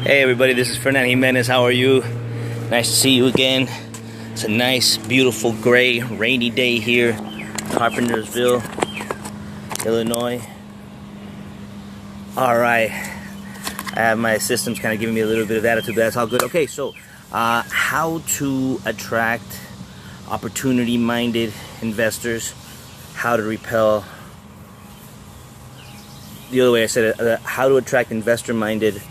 Hey everybody, this is Fernando Jimenez. How are you? Nice to see you again. It's a nice, beautiful, gray, rainy day here, Carpentersville, Illinois. Alright, I have my assistants kind of giving me a little bit of attitude, but that's all good. Okay, so how to attract opportunity-minded investors, how to repel, the other way I said it, how to attract investor-minded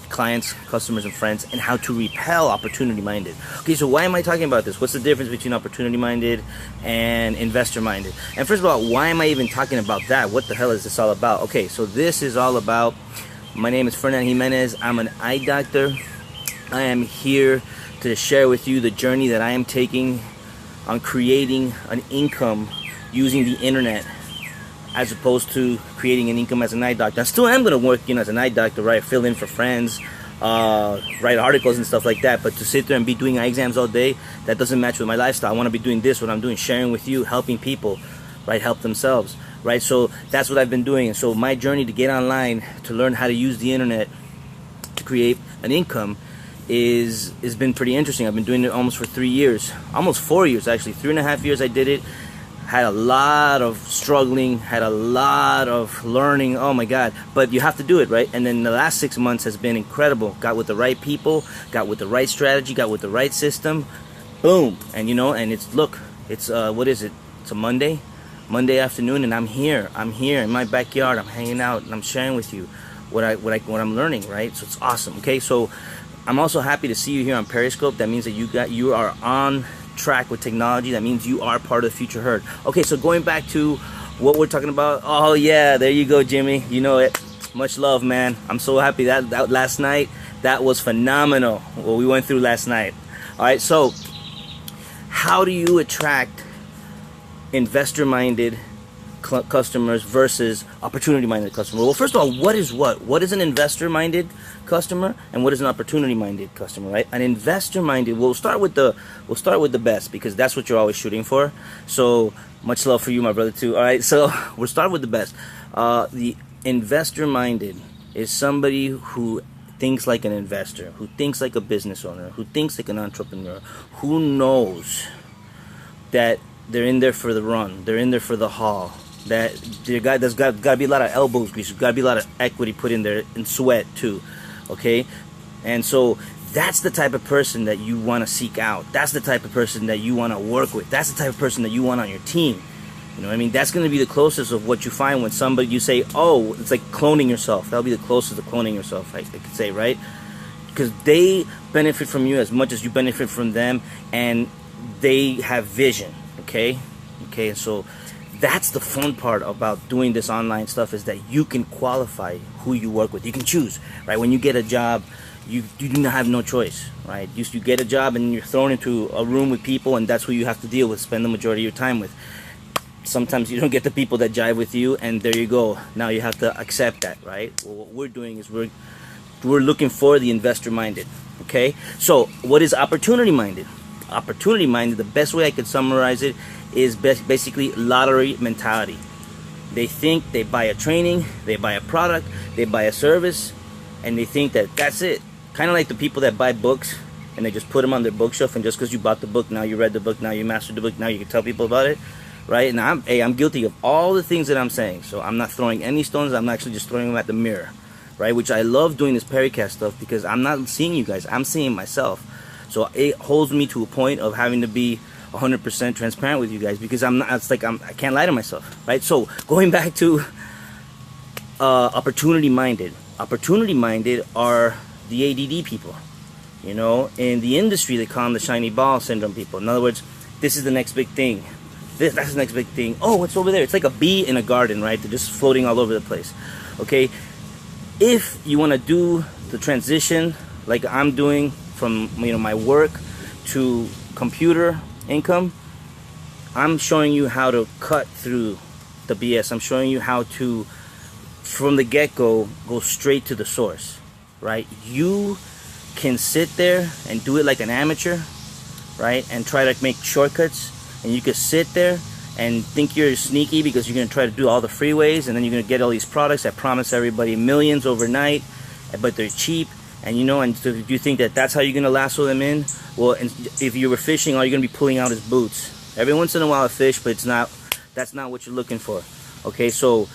clients, customers, and friends, and how to repel opportunity-minded. Okay, so why am I talking about this? What's the difference between opportunity-minded and investor-minded? And first of all, why am I even talking about that? What the hell is this all about? Okay, so this is all about, my name is Fernando Jimenez. I'm an eye doctor. I am here to share with you the journey that I am taking on creating an income using the internet, as opposed to creating an income as an eye doctor. I still am going to work as an eye doctor, right? Fill in for friends, write articles and stuff like that. But to sit there and be doing eye exams all day, that doesn't match with my lifestyle. I want to be doing this, what I'm doing, sharing with you, helping people, right? Help themselves, right? So that's what I've been doing. And so my journey to get online, to learn how to use the internet to create an income has been pretty interesting. I've been doing it almost for 3 years, almost 4 years actually. 3.5 years I did it. Had a lot of struggling, had a lot of learning, oh my god, but you have to do it, right? And then the last 6 months has been incredible. Got with the right people, got with the right strategy, got with the right system, boom. And and it's, look, it's what is it? It's a Monday afternoon, and I'm here in my backyard. I'm hanging out and I'm sharing with you what I'm learning, right? So it's awesome. Okay, so I'm also happy to see you here on Periscope. That means that you are on track with technology. That means you are part of the future herd. Okay, so going back to what we're talking about. Oh yeah, there you go, Jimmy. You know it. Much love, man. I'm so happy that last night, that was phenomenal what we went through last night. All right, so how do you attract investor-minded customers versus opportunity-minded customers? Well, first of all, what is what? What is an investor-minded customer and what is an opportunity-minded customer, right? An investor-minded, we'll start with the best, because that's what you're always shooting for. So much love for you, my brother, too. All right, so we'll start with the best. The investor-minded is somebody who thinks like an investor, who thinks like a business owner, who thinks like an entrepreneur, who knows that they're in there for the run, they're in there for the haul, that there's got to be a lot of elbows grease, there's got to be a lot of equity put in there, and sweat too, okay? And so that's the type of person that you want to seek out. That's the type of person that you want to work with. That's the type of person that you want on your team. You know what I mean? That's going to be the closest of what you find when somebody, you say, oh, it's like cloning yourself. That'll be the closest to cloning yourself, I could say, right? Because they benefit from you as much as you benefit from them, and they have vision, okay? Okay, and so that's the fun part about doing this online stuff, is that you can qualify who you work with. You can choose, right? When you get a job, you do not have no choice, right? You get a job and you're thrown into a room with people, and that's who you have to deal with, spend the majority of your time with. Sometimes you don't get the people that jive with you, and there you go. Now you have to accept that, right? Well, what we're doing is we're looking for the investor-minded, okay? So what is opportunity-minded? Opportunity-minded, the best way I could summarize it is basically lottery mentality. They think they buy a training, they buy a product, they buy a service, and they think that that's it. Kind of like the people that buy books and they just put them on their bookshelf, and just because you bought the book, now you read the book, now you mastered the book, now you can tell people about it, right? And I'm guilty of all the things that I'm saying, so I'm not throwing any stones. I'm actually just throwing them at the mirror, right? Which I love doing this Pericast stuff, because I'm not seeing you guys, I'm seeing myself. So it holds me to a point of having to be 100% transparent with you guys, because I'm not. It's like I can't lie to myself, right? So going back to opportunity-minded. Opportunity-minded are the ADD people. In the industry they call them the shiny ball syndrome people. In other words, this is the next big thing. That's the next big thing. Oh, what's over there? It's like a bee in a garden, right? They're just floating all over the place. Okay, if you want to do the transition like I'm doing from my work to computer income, I'm showing you how to cut through the BS. I'm showing you how to, from the get-go, go straight to the source, right? You can sit there and do it like an amateur, right? And try to make shortcuts, and you can sit there and think you're sneaky because you're going to try to do all the freeways, and then you're going to get all these products that promise everybody millions overnight, but they're cheap. And and so if you think that that's how you're gonna lasso them in, well, and if you were fishing, all you're gonna be pulling out is boots. Every once in a while, a fish, but that's not what you're looking for. Okay, so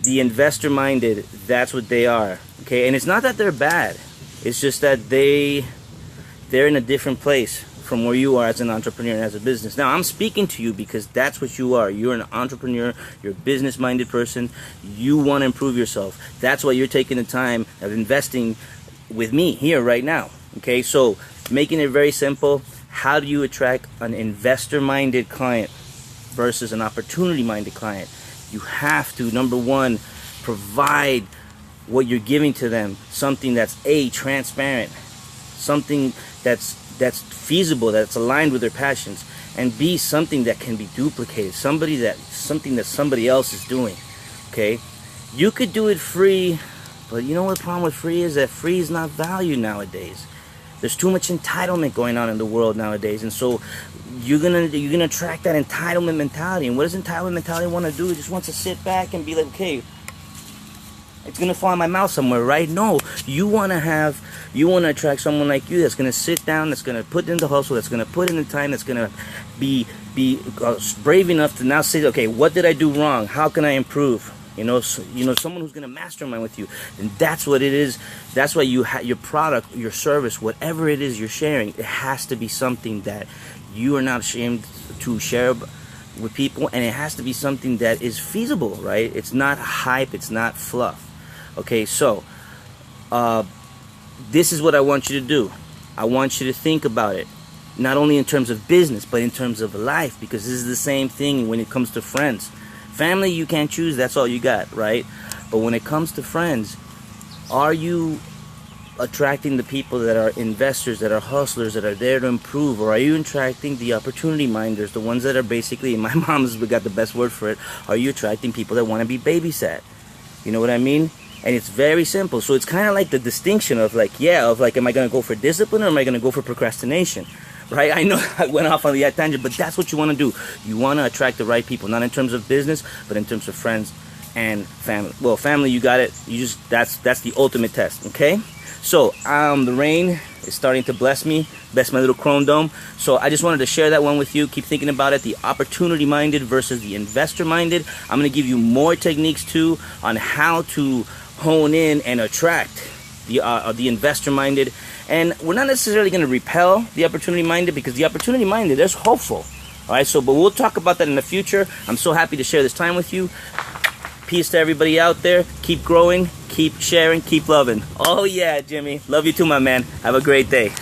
the investor minded, that's what they are. Okay, and it's not that they're bad. It's just that they're in a different place from where you are as an entrepreneur and as a business. Now, I'm speaking to you because that's what you are. You're an entrepreneur. You're a business-minded person. You want to improve yourself. That's why you're taking the time of investing with me here right now. Okay, so making it very simple, how do you attract an investor-minded client versus an opportunity-minded client? You have to, number one, provide what you're giving to them, something that's transparent, something that's feasible, that's aligned with their passions, and B, something that can be duplicated, something that somebody else is doing. Okay, you could do it free, but you know what the problem with free is? That free is not valued nowadays. There's too much entitlement going on in the world nowadays, and so you're gonna attract that entitlement mentality. And what does entitlement mentality want to do? It just wants to sit back and be like, okay, it's gonna fall in my mouth somewhere, right? No, you want to attract someone like you that's gonna sit down, that's gonna put in the hustle, that's gonna put in the time, that's gonna be brave enough to now say, okay, what did I do wrong? How can I improve? Someone who's gonna mastermind with you, and that's what it is. That's why your product, your service, whatever it is you're sharing, it has to be something that you are not ashamed to share with people, and it has to be something that is feasible, right? It's not hype, it's not fluff. Okay, so this is what I want you to do. I want you to think about it, not only in terms of business, but in terms of life, because this is the same thing when it comes to friends. Family, you can't choose, that's all you got, right? But when it comes to friends, are you attracting the people that are investors, that are hustlers, that are there to improve, or are you attracting the opportunity minders, the ones that are basically, my mom's got the best word for it, are you attracting people that want to be babysat? You know what I mean? And it's very simple. So it's kind of like the distinction of like, am I going to go for discipline or am I going to go for procrastination? Right? I know I went off on the tangent, but that's what you want to do. You want to attract the right people, not in terms of business, but in terms of friends and family. Well, family, you got it. That's the ultimate test. Okay? So the rain is starting to bless my little chrome dome. So I just wanted to share that one with you. Keep thinking about it, the opportunity minded versus the investor minded. I'm going to give you more techniques too on how to hone in and attract the investor minded. And we're not necessarily going to repel the opportunity minded, because the opportunity minded, there's hopeful. All right, but we'll talk about that in the future. I'm so happy to share this time with you. Peace to everybody out there. Keep growing, keep sharing, keep loving. Oh yeah, Jimmy. Love you too, my man. Have a great day.